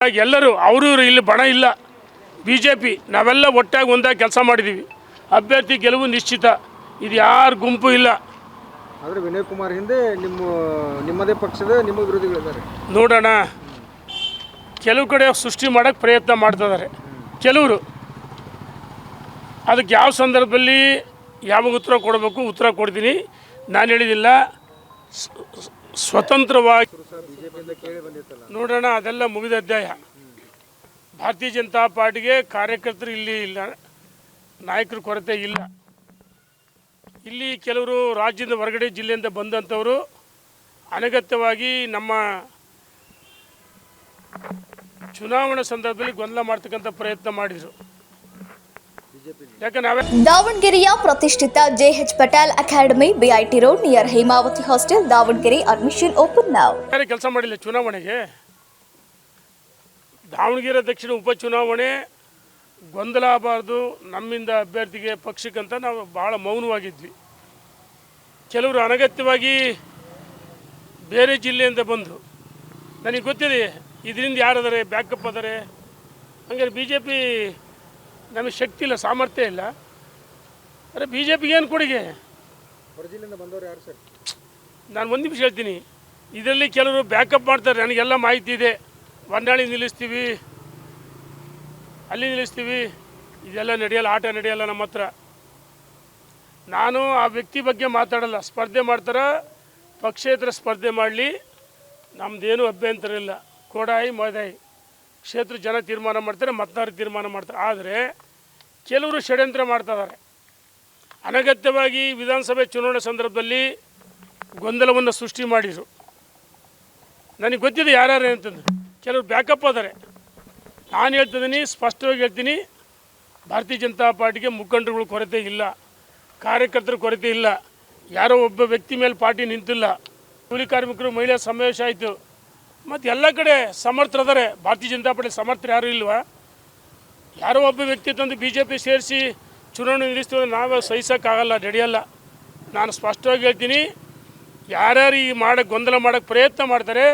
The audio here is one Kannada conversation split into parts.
ಎಲ್ಲರೂ ಅವರು ಇಲ್ಲಿ ಬಣ ಇಲ್ಲ. ಬಿಜೆಪಿ ನಾವೆಲ್ಲ ಒಟ್ಟಾಗಿ ಒಂದಾಗಿ ಕೆಲಸ ಮಾಡಿದ್ದೀವಿ. ಅಭ್ಯರ್ಥಿ ಗೆಲುವು ನಿಶ್ಚಿತ. ಇದು ಯಾರು ಗುಂಪು ಇಲ್ಲ. ಆದರೆ ವಿನಯ್ ಕುಮಾರ್ ಹಿಂದೆ ನಿಮ್ಮದೇ ಪಕ್ಷದ ನಿಮ್ಮ ವಿರೋಧಿಗಳಿದ್ದಾರೆ. ನೋಡೋಣ, ಕೆಲವು ಕಡೆ ಸೃಷ್ಟಿ ಮಾಡೋಕ್ಕೆ ಪ್ರಯತ್ನ ಮಾಡ್ತಿದ್ದಾರೆ ಕೆಲವರು. ಅದಕ್ಕೆ ಯಾವ ಸಂದರ್ಭದಲ್ಲಿ ಯಾವಾಗ ಉತ್ತರ ಕೊಡಬೇಕು ಉತ್ತರ ಕೊಡ್ತೀನಿ. ನಾನು ಹೇಳಿದಿಲ್ಲ ಸ್ವತಂತ್ರವಾಗಿ. ನೋಡೋಣ, ಅದೆಲ್ಲ ಮುಗಿದ ಅಧ್ಯಾಯ. ಭಾರತೀಯ ಜನತಾ ಪಾರ್ಟಿಗೆ ಕಾರ್ಯಕರ್ತರು ಇಲ್ಲಿ ಇಲ್ಲ, ನಾಯಕರ ಕೊರತೆ ಇಲ್ಲ. ಇಲ್ಲಿ ಕೆಲವರು ರಾಜ್ಯದ ಹೊರಗಡೆ ಜಿಲ್ಲೆಯಿಂದ ಬಂದಂಥವರು ಅನಗತ್ಯವಾಗಿ ನಮ್ಮ ಚುನಾವಣಾ ಸಂದರ್ಭದಲ್ಲಿ ಗೊಂದಲ ಮಾಡ್ತಕ್ಕಂಥ ಪ್ರಯತ್ನ ಮಾಡಿದರು. ದಾವಣಗೆರೆಯ ಪ್ರತಿಷ್ಠಿತ JH Patel academy, BIT road near Hemavathi hostel, Davanagere. Admission open now. ಕೆಲಸ ಮಾಡಿಲ್ಲ ಚುನಾವಣೆಗೆ. ದಾವಣಗೆರೆ ದಕ್ಷಿಣ ಉಪಚುನಾವಣೆ ಗೊಂದಲ ಆಗಬಾರ್ದು, ನಮ್ಮಿಂದ ಅಭ್ಯರ್ಥಿಗೆ ಪಕ್ಷಕ್ಕಂತ ನಾವು ಭಾಳ ಮೌನವಾಗಿದ್ವಿ. ಕೆಲವರು ಅನಗತ್ಯವಾಗಿ ಬೇರೆ ಜಿಲ್ಲೆಯಿಂದ ಬಂದು, ನನಗೆ ಗೊತ್ತಿದೆ ಇದರಿಂದ ಯಾರದಾರೆ ಬ್ಯಾಕಪ್ ಅದಾರೆ. ಹಂಗಾರೆ ಬಿ ಜೆ ಪಿ ನಮಗೆ ಶಕ್ತಿ ಇಲ್ಲ, ಸಾಮರ್ಥ್ಯ ಇಲ್ಲ. ಅರೆ ಬಿ ಜೆ ಪಿಗೆ ಏನು ಕೊಡುಗೆ? ನಾನು ಒಂದು ನಿಮಿಷ ಹೇಳ್ತೀನಿ. ಇದರಲ್ಲಿ ಕೆಲವರು ಬ್ಯಾಕಪ್ ಮಾಡ್ತಾರೆ. ನನಗೆಲ್ಲ ಮಾಹಿತಿ ಇದೆ. ಹೊನ್ನಾಳಿ ನಿಲ್ಲಿಸ್ತೀವಿ, ಅಲ್ಲಿ ನಿಲ್ಲಿಸ್ತೀವಿ, ಇದೆಲ್ಲ ನಡೆಯಲ್ಲ, ಆಟ ನಡೆಯಲ್ಲ ನಮ್ಮ ಹತ್ರ. ನಾನು ಆ ವ್ಯಕ್ತಿ ಬಗ್ಗೆ ಮಾತಾಡಲ್ಲ. ಸ್ಪರ್ಧೆ ಮಾಡ್ತಾರೆ, ಪಕ್ಷೇತರ ಸ್ಪರ್ಧೆ ಮಾಡಲಿ, ನಮ್ಮದೇನು ಅಭ್ಯಂತರ ಇಲ್ಲ. ಕೋಡಾಯಿ ಮದಾಯಿ ಕ್ಷೇತ್ರ ಜನ ತೀರ್ಮಾನ ಮಾಡ್ತಾರೆ, ಮತದಾರರು ತೀರ್ಮಾನ ಮಾಡ್ತಾರೆ. ಆದರೆ ಕೆಲವರು ಷಡ್ಯಂತ್ರ ಮಾಡ್ತಿದ್ದಾರೆ. ಅನಗತ್ಯವಾಗಿ ವಿಧಾನಸಭೆ ಚುನಾವಣೆ ಸಂದರ್ಭದಲ್ಲಿ ಗೊಂದಲವನ್ನು ಸೃಷ್ಟಿ ಮಾಡಿದರು. ನನಗೆ ಗೊತ್ತಿದೆ ಯಾರ್ಯಾರು ಅಂತಂದು. ಕೆಲವರು ಬ್ಯಾಕಪ್ ಅದಾರೆ. ನಾನು ಹೇಳ್ತಿದ್ದೀನಿ, ಸ್ಪಷ್ಟವಾಗಿ ಹೇಳ್ತೀನಿ, ಭಾರತೀಯ ಜನತಾ ಪಾರ್ಟಿಗೆ ಮುಖಂಡರುಗಳ ಕೊರತೆ ಇಲ್ಲ, ಕಾರ್ಯಕರ್ತರ ಕೊರತೆ ಇಲ್ಲ. ಯಾರೋ ಒಬ್ಬ ವ್ಯಕ್ತಿ ಮೇಲೆ ಪಾರ್ಟಿ ನಿಂತಿಲ್ಲ. ಕೂಲಿ ಕಾರ್ಮಿಕರು ಮಹಿಳಾ ಸಮಾವೇಶ ಆಯಿತು. ಮತ್ತು ಎಲ್ಲ ಕಡೆ ಸಮರ್ಥರಿದ್ದಾರೆ. ಭಾರತೀಯ ಜನತಾ ಪಾರ್ಟಿ ಸಮರ್ಥರು ಯಾರೂ ಇಲ್ವಾ? ಯಾರೋ ಒಬ್ಬ ವ್ಯಕ್ತಿ ತಂದು ಬಿ ಜೆ ಪಿ ಸೇರಿಸಿ ಚುನಾವಣೆ ನಿಲ್ಲಿಸ್ತೀವಿ, ನಾವು ಸಹಿಸೋಕ್ಕಾಗಲ್ಲ, ನಡೆಯಲ್ಲ. ನಾನು ಸ್ಪಷ್ಟವಾಗಿ ಹೇಳ್ತೀನಿ, ಯಾರ್ಯಾರು ಈ ಗೊಂದಲ ಮಾಡೋಕ್ಕೆ ಪ್ರಯತ್ನ ಮಾಡ್ತಾರೆ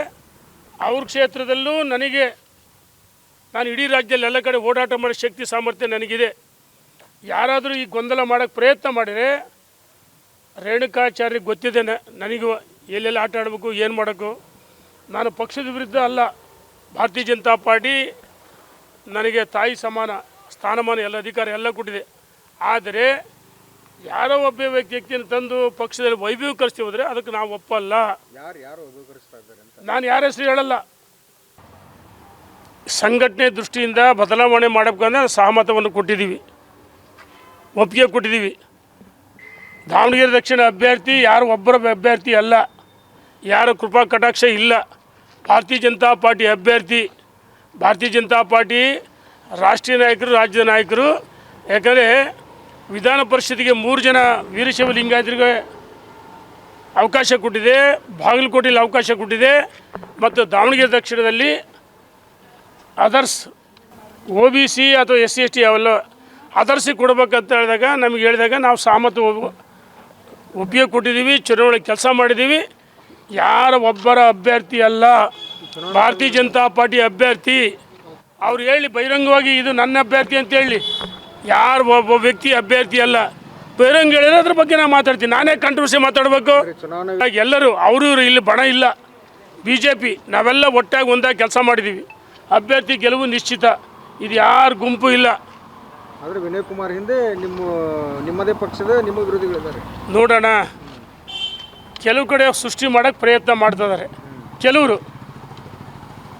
ಅವ್ರ ಕ್ಷೇತ್ರದಲ್ಲೂ ನಾನು ಇಡೀ ರಾಜ್ಯದಲ್ಲಿ ಎಲ್ಲ ಕಡೆ ಓಡಾಟ ಮಾಡೋ ಶಕ್ತಿ ಸಾಮರ್ಥ್ಯ ನನಗಿದೆ. ಯಾರಾದರೂ ಈ ಗೊಂದಲ ಮಾಡೋಕ್ಕೆ ಪ್ರಯತ್ನ ಮಾಡಿದರೆ ರೇಣುಕಾಚಾರ್ಯರಿಗೆ ಗೊತ್ತಿದೆ ನನಗೂ ಎಲ್ಲೆಲ್ಲ ಆಟ ಆಡಬೇಕು, ಏನು ಮಾಡೋಕ್ಕೂ. ನಾನು ಪಕ್ಷದ ವಿರುದ್ಧ ಅಲ್ಲ. ಭಾರತೀಯ ಜನತಾ ಪಾರ್ಟಿ ನನಗೆ ತಾಯಿ ಸಮಾನ, ಸ್ಥಾನಮಾನ, ಎಲ್ಲ ಅಧಿಕಾರ ಎಲ್ಲ ಕೊಟ್ಟಿದೆ. ಆದರೆ ಯಾರೋ ಒಬ್ಬ ವ್ಯಕ್ತಿಯನ್ನು ತಂದು ಪಕ್ಷದಲ್ಲಿ ವೈಭವೀಕರಿಸ್ತೀವಿ ಹೋದರೆ ಅದಕ್ಕೆ ನಾವು ಒಪ್ಪಲ್ಲ. ನಾನು ಯಾರ ಹೆಸರು ಹೇಳಲ್ಲ. ಸಂಘಟನೆ ದೃಷ್ಟಿಯಿಂದ ಬದಲಾವಣೆ ಮಾಡಬೇಕಂದ್ರೆ ಸಹಮತವನ್ನು ಕೊಟ್ಟಿದ್ದೀವಿ, ಒಪ್ಪಿಗೆ ಕೊಟ್ಟಿದ್ದೀವಿ. ದಾವಣಗೆರೆ ದಕ್ಷಿಣ ಅಭ್ಯರ್ಥಿ ಯಾರು ಒಬ್ಬರ ಅಭ್ಯರ್ಥಿ ಅಲ್ಲ, ಯಾರ ಕೃಪಾ ಕಟಾಕ್ಷ ಇಲ್ಲ. ಭಾರತೀಯ ಜನತಾ ಪಾರ್ಟಿ ಅಭ್ಯರ್ಥಿ. ಭಾರತೀಯ ಜನತಾ ಪಾರ್ಟಿ ರಾಷ್ಟ್ರೀಯ ನಾಯಕರು, ರಾಜ್ಯದ ನಾಯಕರು. ಯಾಕಂದರೆ ವಿಧಾನ ಪರಿಷತ್ತಿಗೆ 3 ಜನ ವೀರಶೈವ ಲಿಂಗಾಯತರಿಗೆ ಅವಕಾಶ ಕೊಟ್ಟಿದೆ, ಬಾಗಲಕೋಟೆಯಲ್ಲಿ ಅವಕಾಶ ಕೊಟ್ಟಿದೆ, ಮತ್ತು ದಾವಣಗೆರೆ ದಕ್ಷಿಣದಲ್ಲಿ ಅದರ್ಸ್ OBC ಅಥವಾ SC/ST ಅವೆಲ್ಲ ಅದರ್ಸಿಗೆ ಕೊಡಬೇಕಂತ ಹೇಳಿದಾಗ ನಾವು ಸಹಮತ ಒಪ್ಪಿಗೆ ಕೊಟ್ಟಿದ್ದೀವಿ. ಚುನಾವಣೆ ಕೆಲಸ ಮಾಡಿದ್ದೀವಿ. ಯಾರ ಒಬ್ಬರ ಅಭ್ಯರ್ಥಿ ಅಲ್ಲ, ಭಾರತೀಯ ಜನತಾ ಪಾರ್ಟಿ ಅಭ್ಯರ್ಥಿ. ಅವ್ರು ಹೇಳಿ ಬಹಿರಂಗವಾಗಿ ಇದು ನನ್ನ ಅಭ್ಯರ್ಥಿ ಅಂತ ಹೇಳಿ. ಯಾರು ಒಬ್ಬ ವ್ಯಕ್ತಿ ಅಭ್ಯರ್ಥಿ ಅಲ್ಲ. ಬಹಿರಂಗ ಹೇಳಿದ್ರೆ ಅದ್ರ ಬಗ್ಗೆ ನಾನು ಮಾತಾಡ್ತೀನಿ. ನಾನೇ ಕಂಟ್ರವರ್ಸಿ ಮಾತಾಡಬೇಕು? ಎಲ್ಲರೂ ಅವರು ಇಲ್ಲಿ ಬಣ ಇಲ್ಲ. BJP ನಾವೆಲ್ಲ ಒಟ್ಟಾಗಿ ಒಂದಾಗಿ ಕೆಲಸ ಮಾಡಿದ್ದೀವಿ. ಅಭ್ಯರ್ಥಿ ಗೆಲುವು ನಿಶ್ಚಿತ. ಇದು ಯಾರು ಗುಂಪು ಇಲ್ಲ. ಆದರೆ ವಿನಯ್ ಕುಮಾರ್ ಹಿಂದೆ ನಿಮ್ಮದೇ ಪಕ್ಷದ ನಿಮ್ಮ ವಿರೋಧಿಗಳಿದ್ದಾರೆ. ನೋಡೋಣ, ಕೆಲವು ಕಡೆ ಸೃಷ್ಟಿ ಮಾಡೋಕ್ಕೆ ಪ್ರಯತ್ನ ಮಾಡ್ತಿದ್ದಾರೆ ಕೆಲವರು.